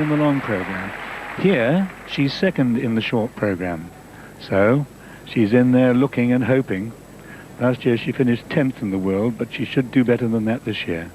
in the long program. Here, she's second in the short program. So, she's in there looking and hoping. Last year she finished 10th in the world, but she should do better than that this year.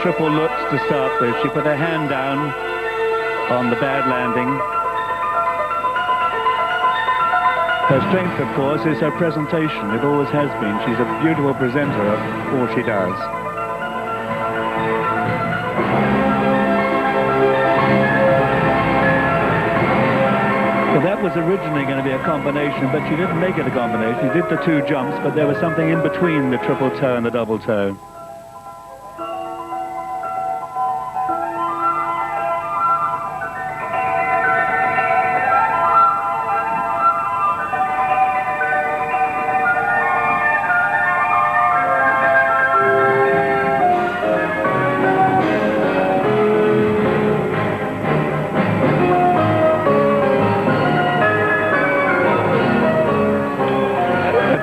Triple lutz to start with. She put her hand down on the bad landing. Her strength, of course, is her presentation. It always has been. She's a beautiful presenter of all she does. Well, that was originally going to be a combination, but she didn't make it a combination. She did the two jumps, but there was something in between the triple toe and the double toe.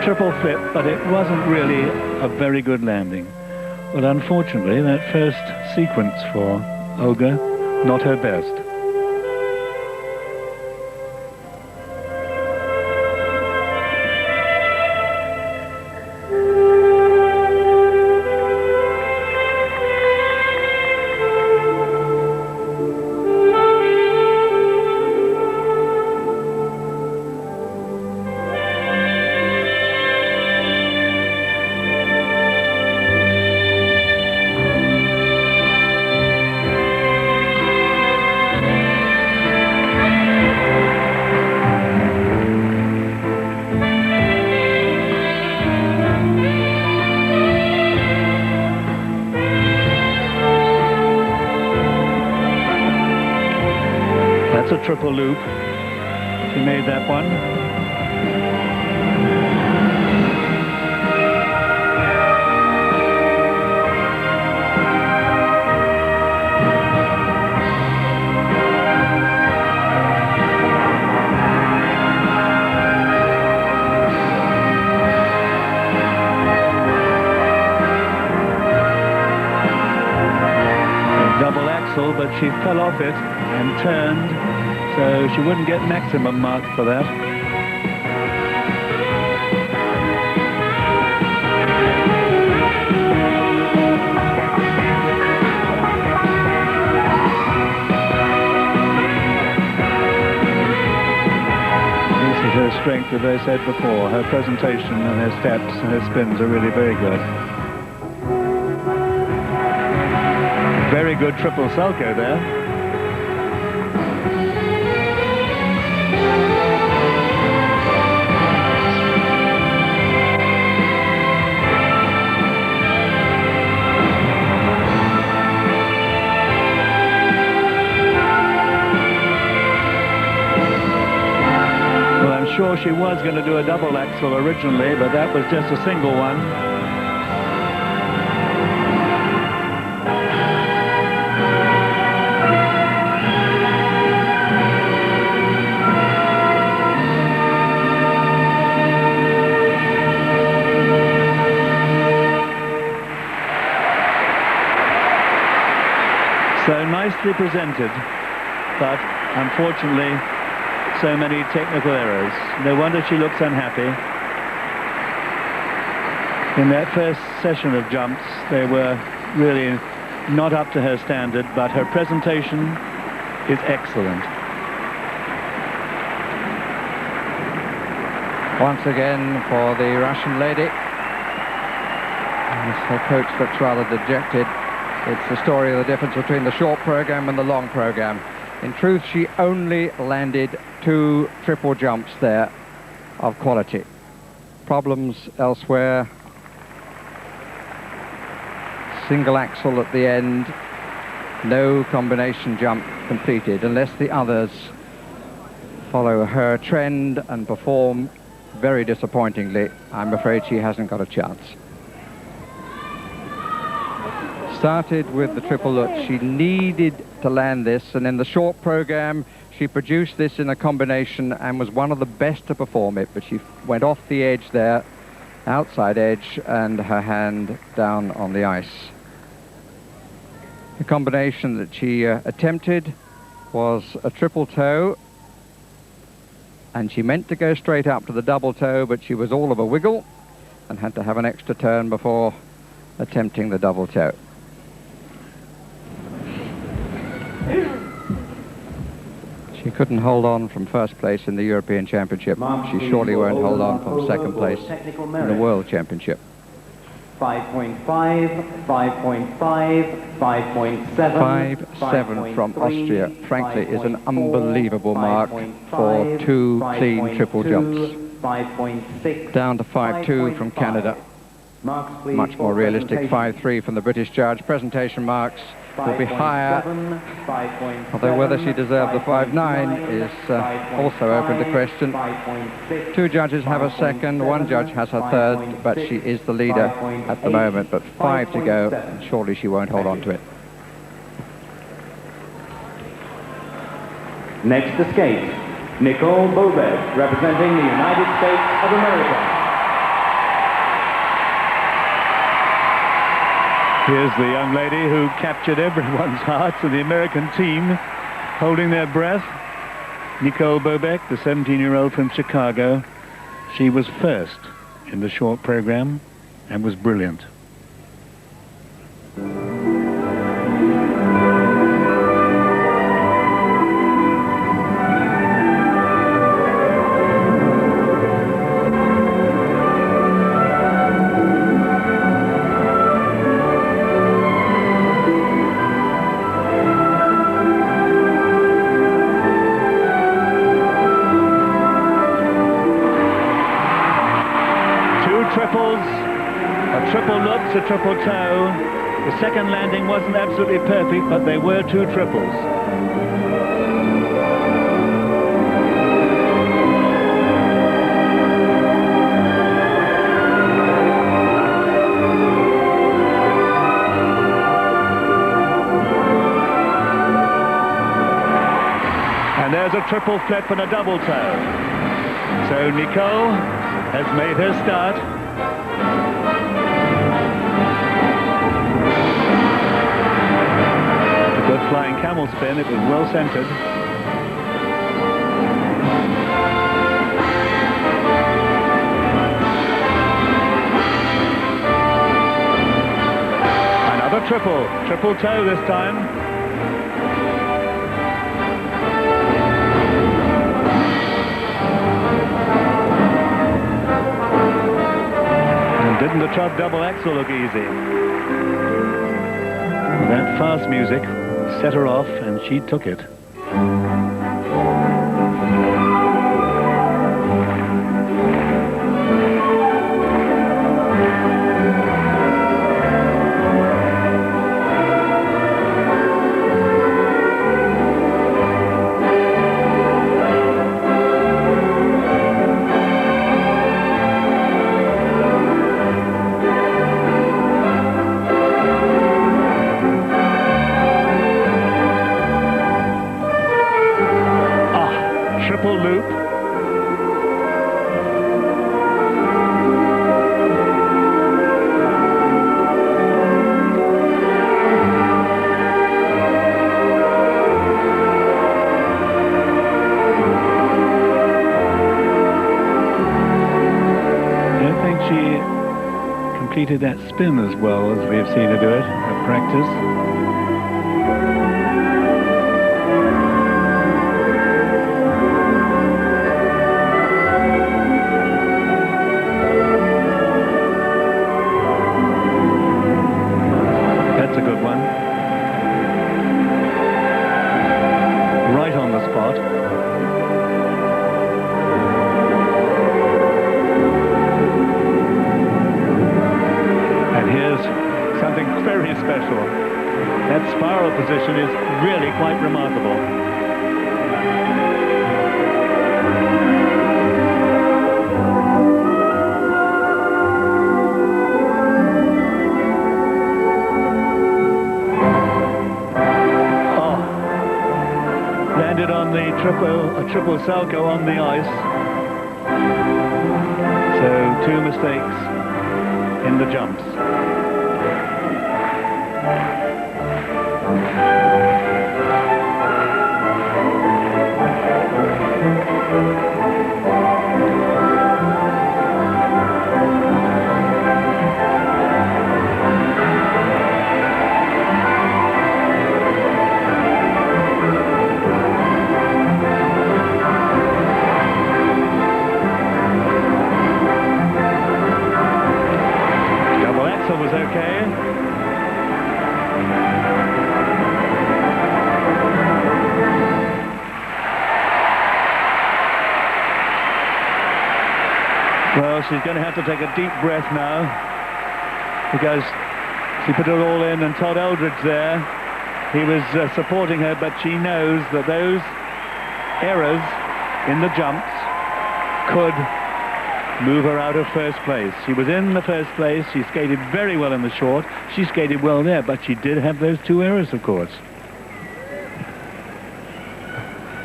Triple flip, but it wasn't really a very good landing. Well, unfortunately, that first sequence for Olga, not her best. That's a triple loop. She made that one. Double axel, but she fell off it and turned, so she wouldn't get maximum marks for that. This is her strength, as I said before. Her presentation and her steps and her spins are really very good. Very good triple salto there. Well, I'm sure she was going to do a double axel originally, but that was just a single one. So nicely presented, but unfortunately so many technical errors. No wonder she looks unhappy. In that first session of jumps, they were really not up to her standard, but her presentation is excellent. Once again for the Russian lady. Her coach looks rather dejected. It's the story of the difference between the short program and the long program. In truth, she only landed 2 triple jumps there. of quality. Problems elsewhere. Single axel at the end. No combination jump completed unless the others follow her trend and perform very disappointingly. I'm afraid she hasn't got a chance. Started with the triple look. She needed to land this, and in the short program she produced this in a combination and was one of the best to perform it, but she went off the edge there, outside edge, and her hand down on the ice. The combination that she attempted was a triple toe, and she meant to go straight up to the double toe, but she was all of a wiggle and had to have an extra turn before attempting the double toe. She couldn't hold on from first place in the European Championship. She surely won't hold on from second place in the World Championship. 5.5, 5.5, 5.7. 5.7 from Austria, frankly, is an unbelievable mark for two clean triple jumps. 5.6. Down to 5.2 from Canada. Much more realistic. 5.3 from the British judge. Presentation marks will be higher, although whether she deserved the 5.9 is also open to question. Two judges have a second, one judge has a third, but she is the leader at the moment. But 5 to go, and surely she won't hold on to it. Next to skate, Nicole Bobek, representing the United States of America. Here's the young lady who captured everyone's hearts in the American team, holding their breath. Nicole Bobek, the 17-year-old from Chicago. She was first in the short program and was brilliant. A triple toe. The second landing wasn't absolutely perfect, but they were two triples. And there's a triple flip and a double toe. So Nicole has made her start. Good flying camel spin, it was well centered. Another triple toe this time. And didn't the double axel look easy? That fast music set her off, and she took it. Completed that spin as well as we have seen her do it at practice. That's a good one. Right on the spot. very special. That spiral position is really quite remarkable. Landed on the triple salto on the ice. So 2 mistakes in the jumps. Well, she's going to have to take a deep breath now, because she put it all in, and Todd Eldridge there, he was supporting her, but she knows that those errors in the jumps could move her out of first place. She was in the first place, she skated very well in the short, she skated well there, but she did have those 2 errors, of course.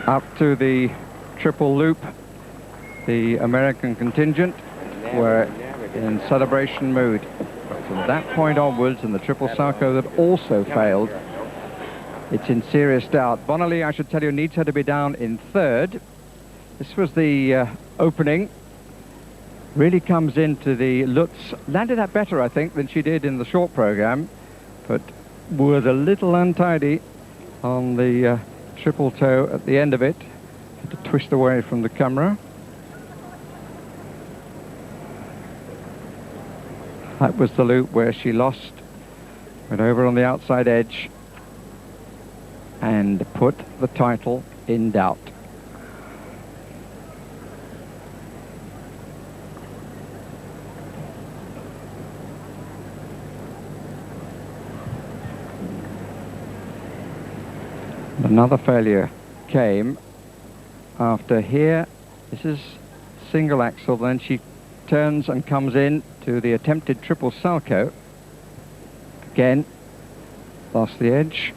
Up to the triple loop, the American contingent were in celebration mood. But from that point onwards, and the triple salto that also failed, it's in serious doubt. Bonaly, I should tell you, needs her to be down in 3rd. This was the opening. Really comes into the Lutz. Landed that better, I think, than she did in the short program, but was a little untidy on the triple toe at the end of it. Had to twist away from the camera. That was the loop where she lost, went over on the outside edge, and put the title in doubt. Another failure came after here. This is single axel, then she turns and comes in to the attempted triple salto. Again, lost the edge.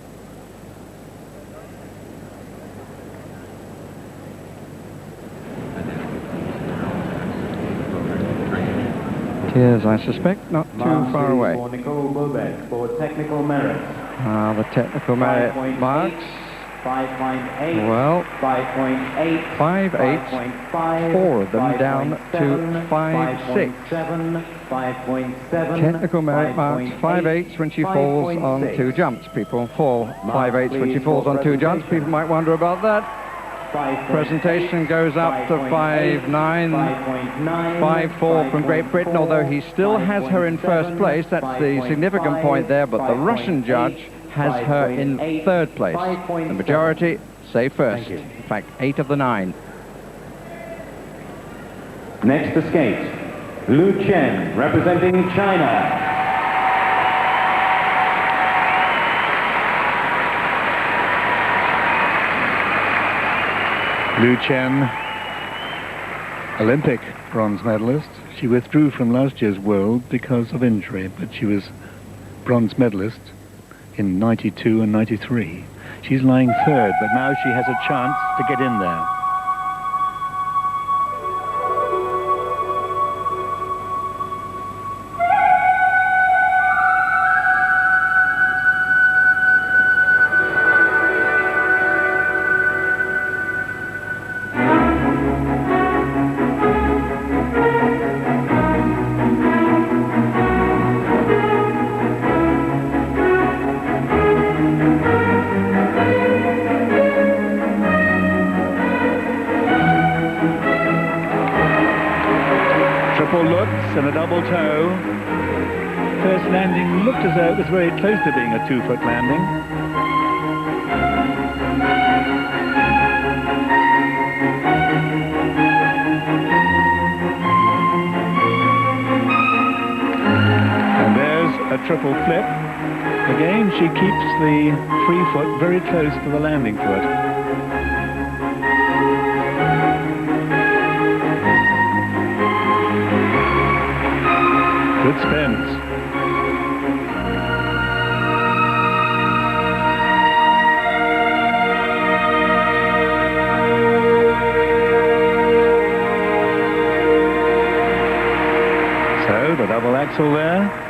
Tears, I suspect, not too far away. For Nicole Bobek for technical merit. The technical merit marks. 5.8. Well, 5.8. 5.8. 4 of them down to 5.6. 5.7. Technical merit marks 5.8s when she falls on 2 jumps. People fall 5.8s when she falls on 2 jumps. People might wonder about that. Presentation goes up to 5.9, 5.4 from Great Britain, although he still has her in first place. That's the significant point there, but the Russian judge has her in 3rd place. The majority say first. In fact, 8 of the 9. Next to skate, Lu Chen, representing China. Lu Chen, Olympic bronze medalist. She withdrew from last year's World because of injury, but she was bronze medalist in 92 and 93. She's lying 3rd, but now she has a chance to get in there. And a double toe. First landing looked as though it was very close to being a 2-foot landing. And there's a triple flip. Again, she keeps the free foot very close to the landing foot. Good spins. So the double axel there.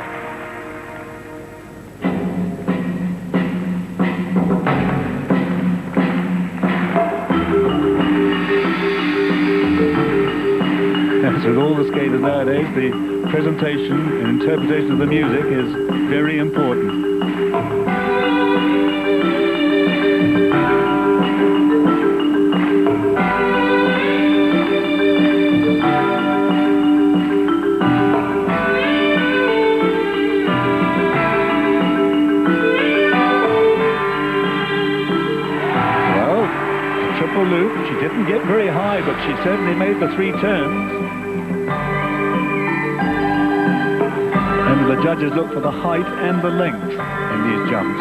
As with all the skaters nowadays, the presentation and interpretation of the music is very important. Well, triple loop. She didn't get very high, but she certainly made the 3 turns. And the judges look for the height and the length in these jumps.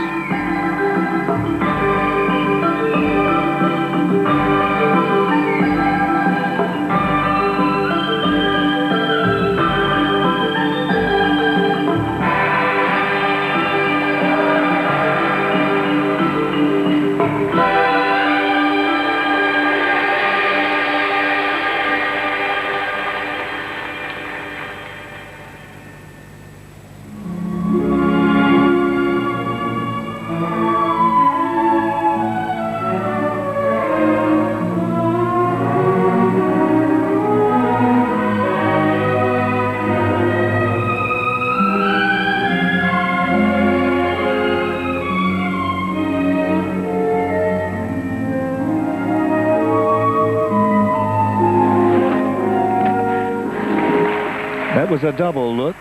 That was a double, Lutz.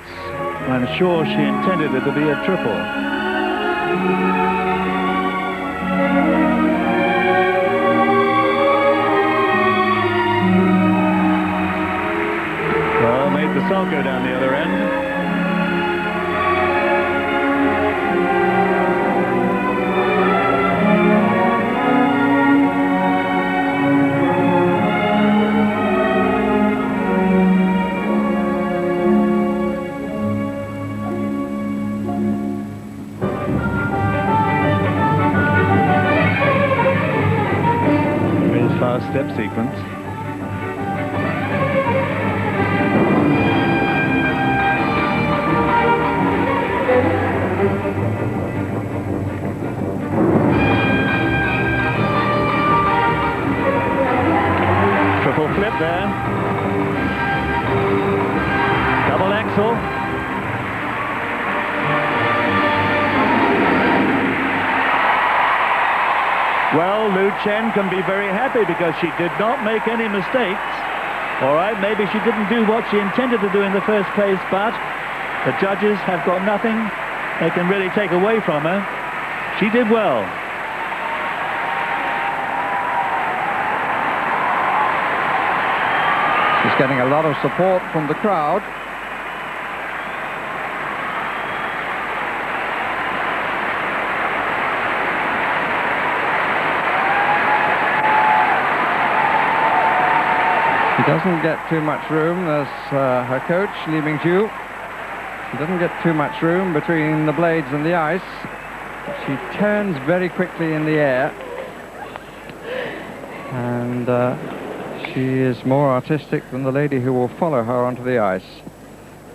I'm sure she intended it to be a triple. Well, made the salt go down the other end. Step sequence. Triple flip there. Double axel. Well, Lu Chen can be very happy because she did not make any mistakes. All right, maybe she didn't do what she intended to do in the first place, but the judges have got nothing they can really take away from her. She did well. She's getting a lot of support from the crowd. She doesn't get too much room. There's her coach, Li Mingju. She doesn't get too much room between the blades and the ice. She turns very quickly in the air. And she is more artistic than the lady who will follow her onto the ice,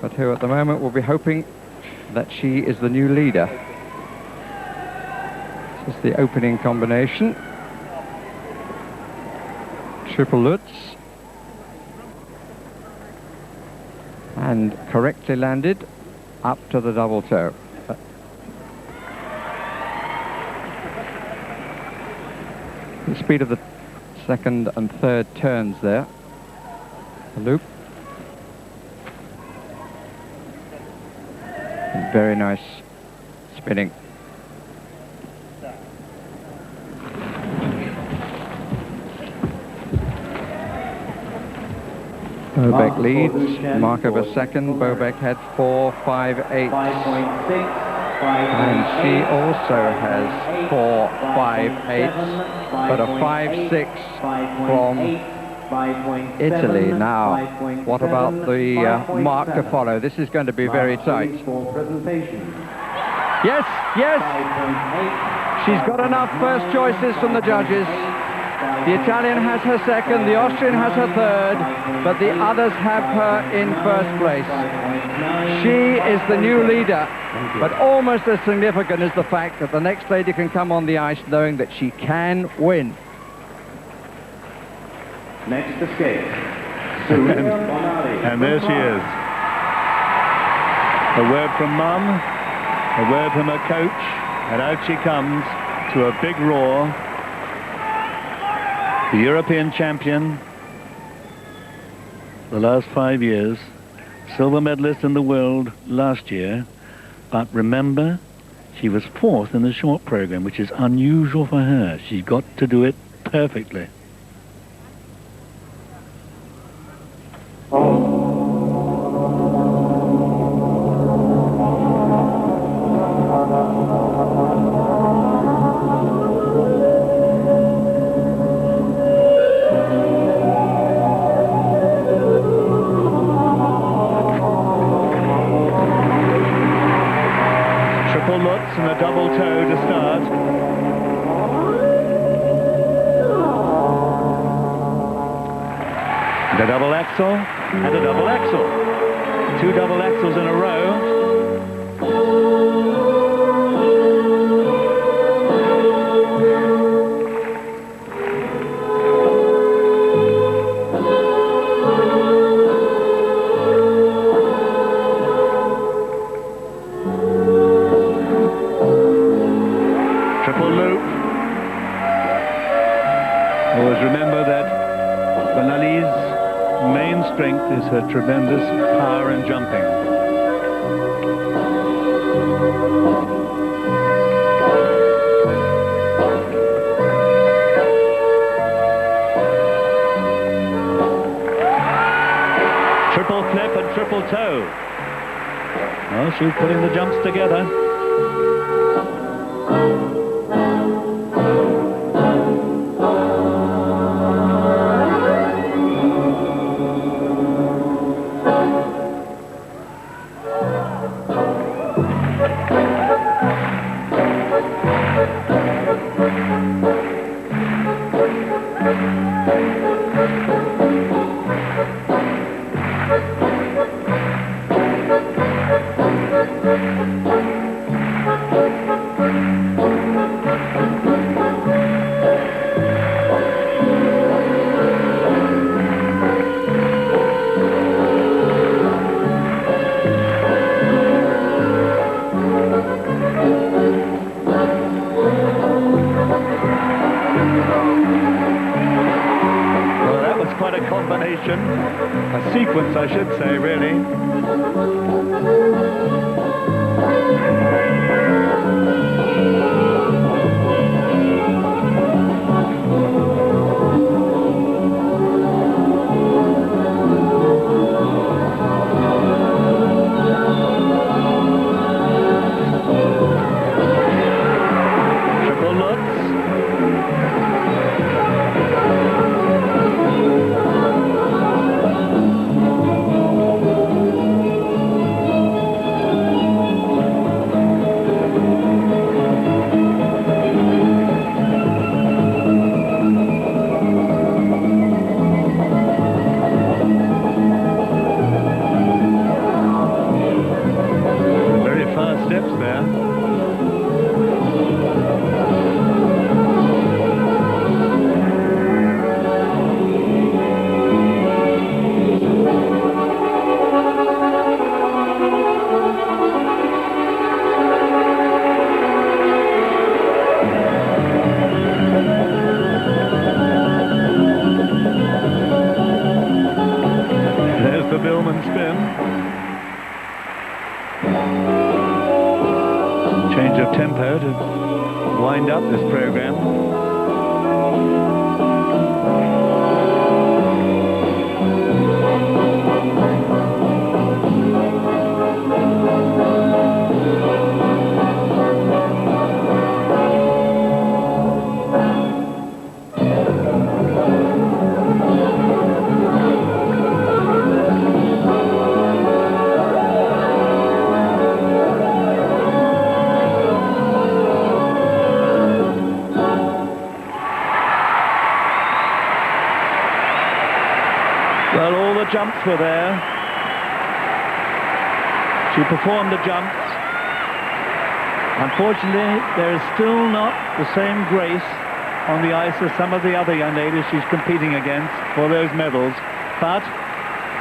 but who at the moment will be hoping that she is the new leader. This is the opening combination. Triple Lutz. And correctly landed up to the double toe. The speed of the second and third turns there. The loop. And very nice spinning. Bobek leads, Markova second, Bobek had 4.58. 5.6. And she also has 4 5/8s, but a 5/6 from Italy. Now, what about the mark to follow? This is going to be very tight. Yes, yes! She's got enough first choices from the judges. The Italian has her second, the Austrian has her third, but the others have her in first place. She is the new leader, but almost as significant is the fact that the next lady can come on the ice knowing that she can win. Next to skate, Surya Bonaly. And there she is. A word from Mum, a word from her coach, and out she comes to a big roar. The European champion the last 5 years, silver medalist in the world last year, but remember, she was 4th in the short program, which is unusual for her. She's got to do it perfectly. And a double toe to start. And a double axel, and a double axel. 2 double axels in a row. Strength is her tremendous power and jumping. Triple flip and triple toe. Well, she's putting the jumps together. A sequence, I should say, really. Change of tempo to wind up this program. were there. She performed the jumps. Unfortunately, there is still not the same grace on the ice as some of the other young ladies she's competing against for those medals. But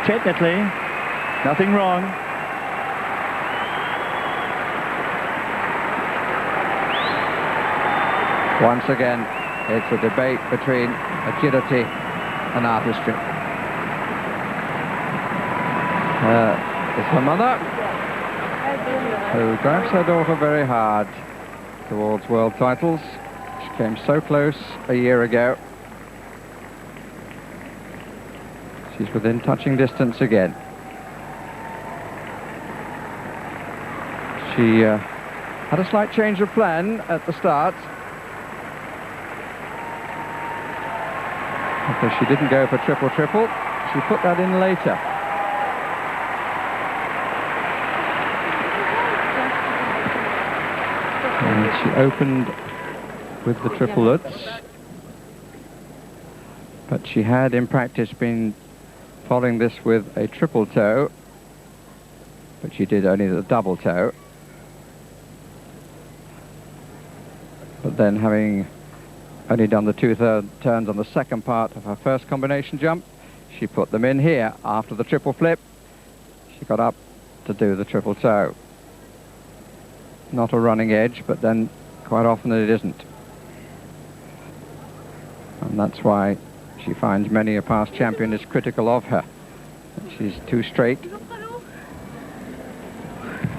technically, nothing wrong. Once again, it's a debate between agility and artistry. It's her mother who grabs her daughter very hard towards world titles. She came so close a year ago. She's within touching distance again. She had a slight change of plan at the start, because she didn't go for triple-triple. She put that in later. And she opened with the triple Lutz, but she had in practice been following this with a triple toe, but she did only the double toe. But then, having only done the 2/3 turns on the second part of her first combination jump, she put them in here. After the triple flip, she got up to do the triple toe. Not a running edge, but then quite often it isn't. And that's why she finds many a past champion is critical of her. She's too straight.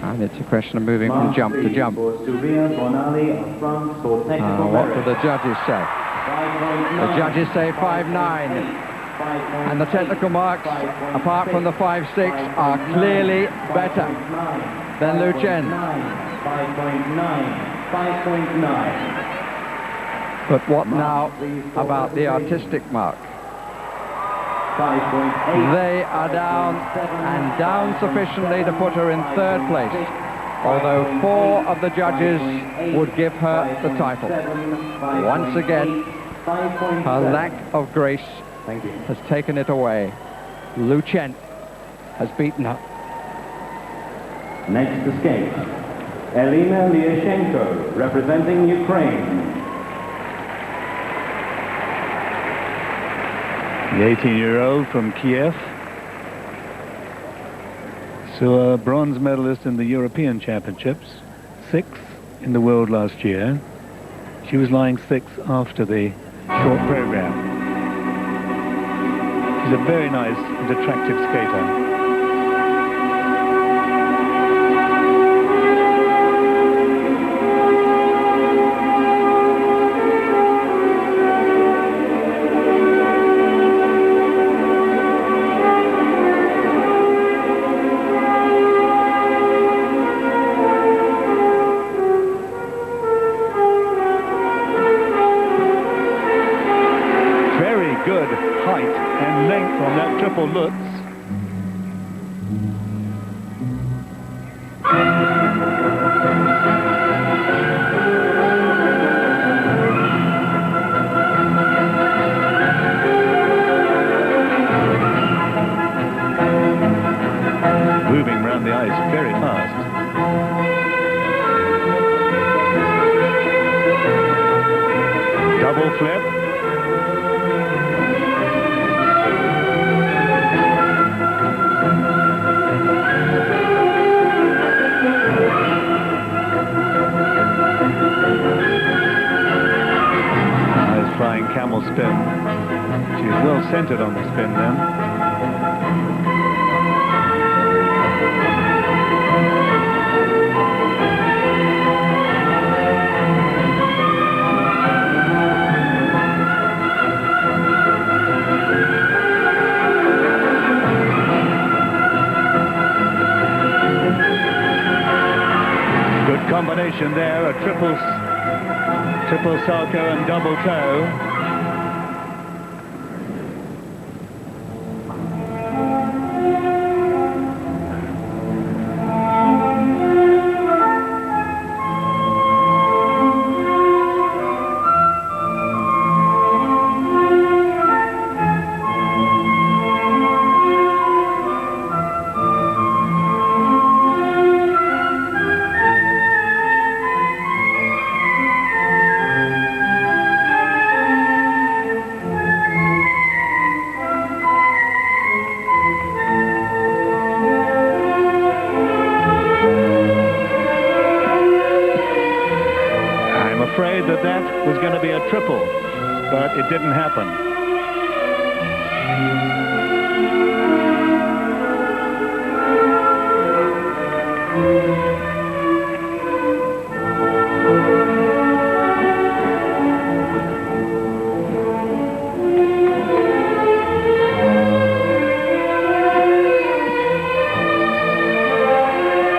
And it's a question of moving from jump to jump. Surya Bonaly up front for technical What merit. do the judges say? 5.9. The judges say 5.9. And the technical marks, apart from the 5.6, are clearly better than Lu Chen. 5.9. 5.9. But what now about the artistic mark? 5.8. They are down, and down sufficiently to put her in third place, although 4 of the judges would give her the title. Once again, her lack of grace has taken it away. Lu Chen has beaten her. Next to skate, Elena Liashenko, representing Ukraine. The 18-year-old from Kiev. So a bronze medalist in the European Championships, 6th in the world last year. She was lying 6th after the short program. She's a very nice and attractive skater. Good height and length on that triple Lutz. Moving around the ice very fast. Double flip. Flying camel spin. She's well centered on the spin then. Good combination there, a triple salto and double toe. was going to be a triple, but it didn't happen.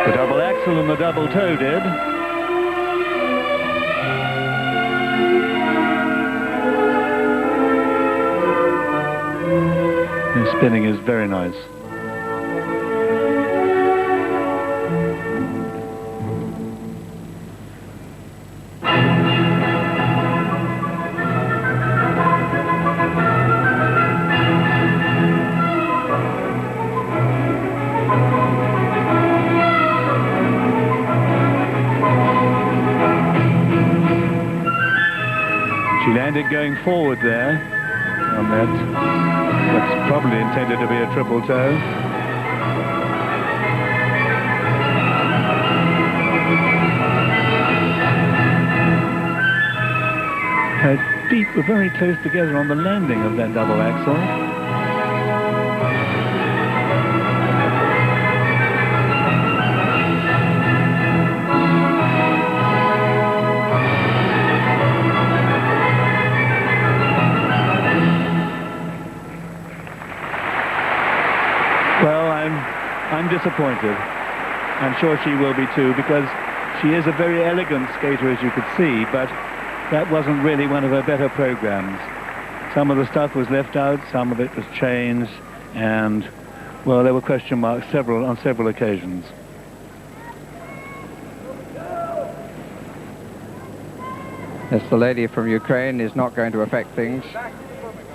The double axel and the double toe did. The spinning is very nice. She landed going forward there on that. That's probably intended to be a triple toe. Her feet were very close together on the landing of that double axel. I'm disappointed. I'm sure she will be too, because she is a very elegant skater, as you could see, but that wasn't really one of her better programs. Some of the stuff was left out, some of it was changed, and, well, there were question marks on several occasions. Yes, the lady from Ukraine is not going to affect things.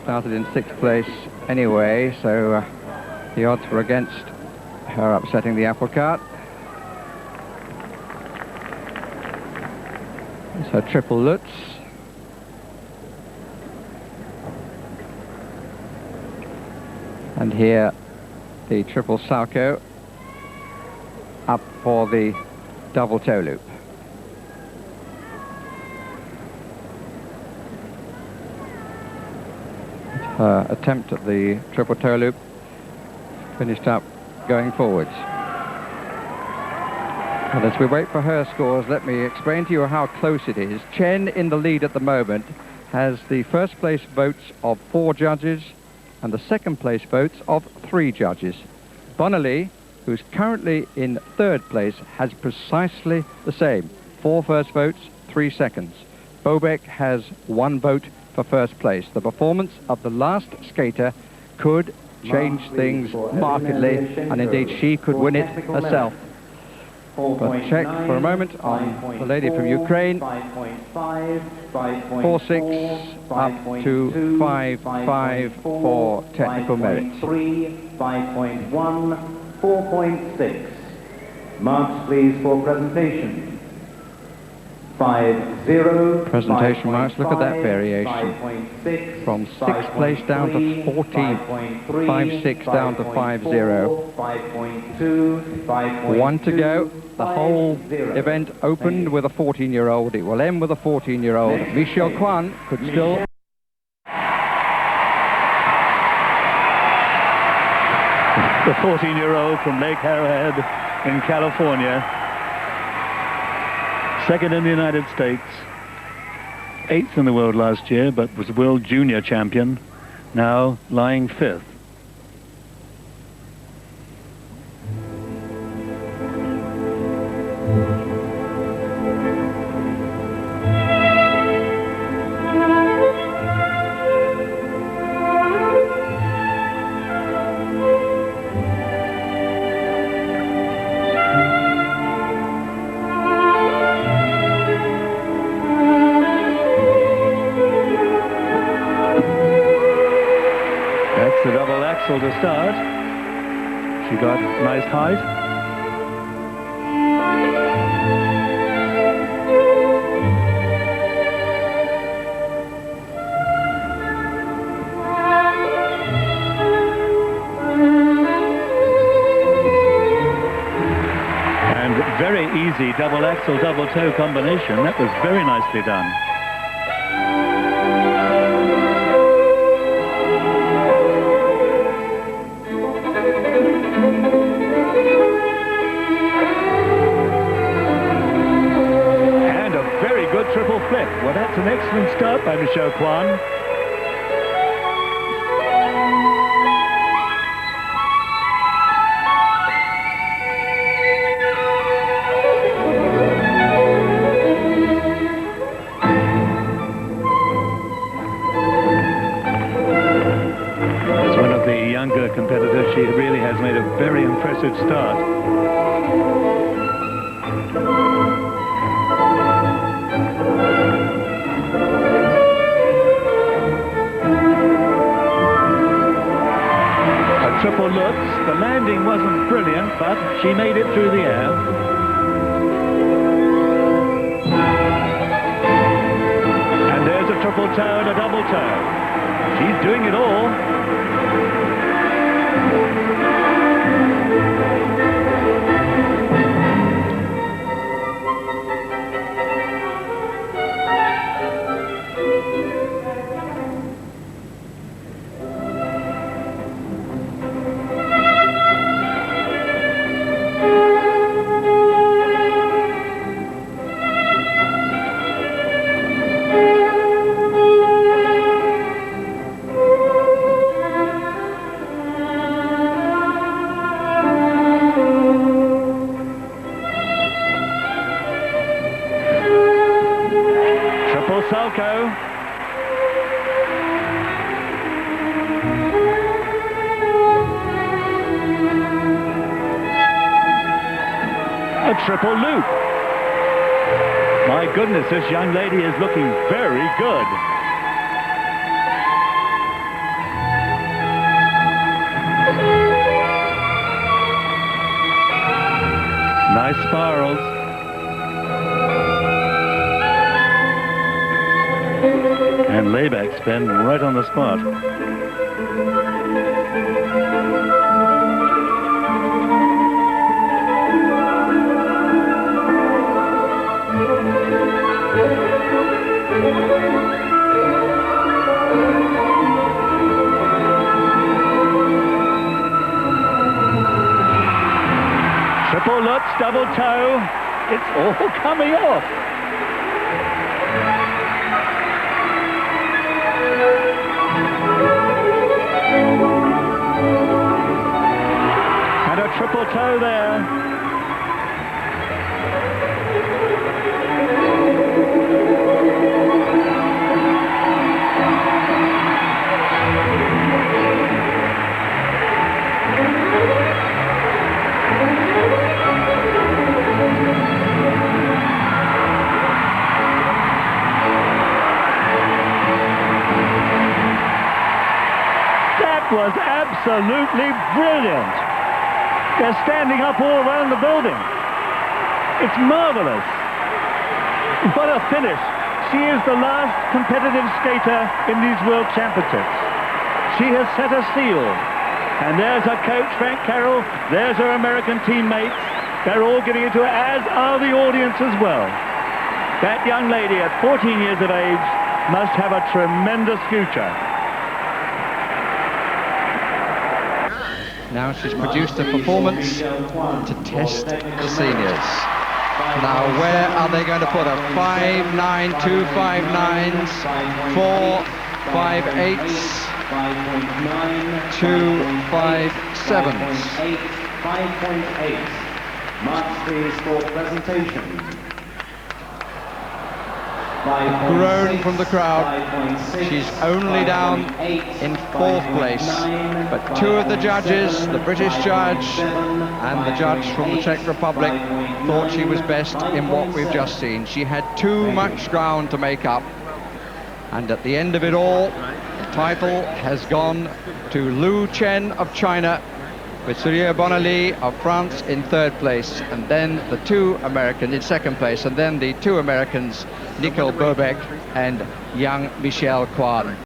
Started in 6th place anyway, so the odds were against her upsetting the apple cart. It's her triple Lutz. And here the triple Salchow up for the double toe loop. Her attempt at the triple toe loop finished up going forwards. And as we wait for her scores, let me explain to you how close it is. Chen, in the lead at the moment, has the first place votes of 4 judges and the second place votes of 3 judges. Bonaly, who's currently in 3rd place, has precisely the same. 4 first votes, 3 seconds. Bobek has 1 vote for first place. The performance of the last skater could change things markedly, and indeed she could win it herself. But check for a moment on the lady from Ukraine. 4.6 up to 5.5 for technical merit. 5.1, 4.6. Marks, please, for presentation. 5.0. Presentation marks, look at that variation. From 6th place down to 14th, 5.6 down to 5.0. 1 to go. The whole event opened with a 14-year-old. It will end with a 14-year-old. Michelle Kwan could still... The 14-year-old from Lake Arrowhead in California. 2nd in the United States, 8th in the world last year, but was world junior champion, now lying 5th. The double axel to start. She got nice height. And very easy double axel, double toe combination. That was very nicely done. Michelle Kwan. Competitor, she really has made a very impressive start. A triple Lutz. The landing wasn't brilliant, but she made it through the air. And there's a triple toe and a double toe. She's doing it all. A triple loop. My goodness, this young lady is looking very good. Nice spirals. And layback spin right on the spot. Triple Lutz, double toe. It's all coming off. And a triple toe there. Was absolutely brilliant. They're standing up all around the building. It's marvelous. What a finish. She is the last competitive skater in these World Championships. She has set a seal. And there's her coach, Frank Carroll. There's her American teammates. They're all getting into it, as are the audience as well. That young lady at 14 years of age must have a tremendous future. Now she's produced a performance to test the seniors. Now where are they going to put her? 5.9, 2 5.9s, 4 5.8s, 2 5.7s. 5.8 marks the sport presentation. Groan from the crowd. She's only down in 4th place, but 2 of the judges, the British judge and the judge from the Czech Republic, thought she was best in what we've just seen. She had too much ground to make up, and at the end of it all, the title has gone to Lu Chen of China, with Surya Bonaly of France in 3rd place, and then the 2 Americans in 2nd place, and then the 2 Americans, Nicole Bobek and young Michelle Kwan.